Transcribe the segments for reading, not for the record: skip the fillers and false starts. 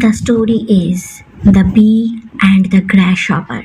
The story is The Bee and the Grasshopper.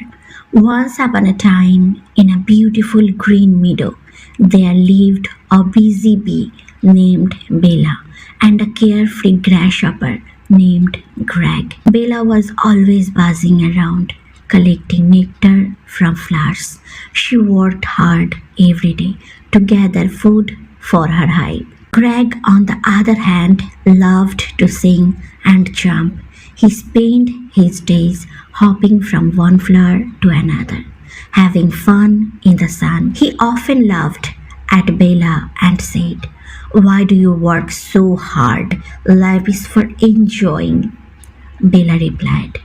Once upon a time, in a beautiful green meadow, there lived a busy bee named Bella and a carefree grasshopper named Greg. Bella was always buzzing around, collecting nectar from flowers. She worked hard every day to gather food for her hive. Greg, on the other hand, loved to sing and jump. He spent his days hopping from one flower to another, having fun in the sun. He often laughed at Bella and said, "Why do you work so hard? Life is for enjoying." Bella replied,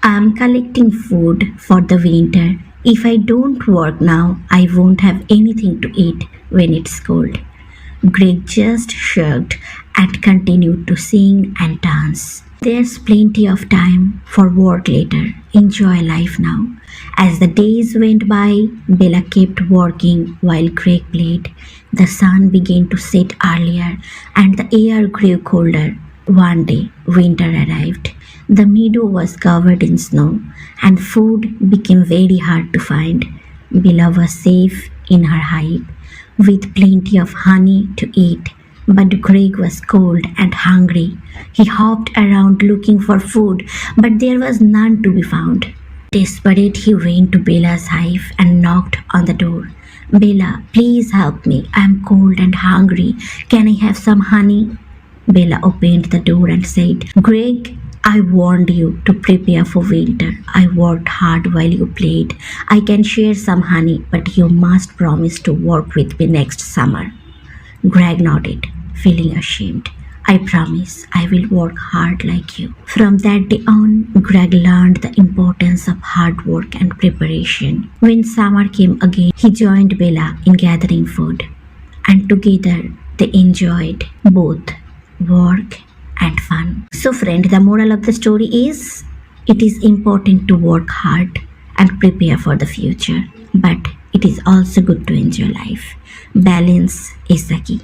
"I'm collecting food for the winter. If I don't work now, I won't have anything to eat when it's cold." Greg just shrugged and continued to sing and dance. "There's plenty of time for work later. Enjoy life now." As the days went by, Bella kept working while Greg played. The sun began to set earlier and the air grew colder. One day, winter arrived. The meadow was covered in snow and food became very hard to find. Bella was safe in her hive with plenty of honey to eat. But Greg was cold and hungry. He hopped around looking for food, but there was none to be found. Desperate, he went to Bella's hive and knocked on the door. "Bella, please help me. I'm cold and hungry. Can I have some honey?" Bella opened the door and said, "Greg, I warned you to prepare for winter. I worked hard while you played. I can share some honey, but you must promise to work with me next summer." Greg nodded, feeling ashamed. "I promise I will work hard like you." From that day on, Greg learned the importance of hard work and preparation. When summer came again, he joined Bella in gathering food, and together they enjoyed both work and fun. So friend, the moral of the story is it is important to work hard and prepare for the future, but it is also good to enjoy life. Balance is the key.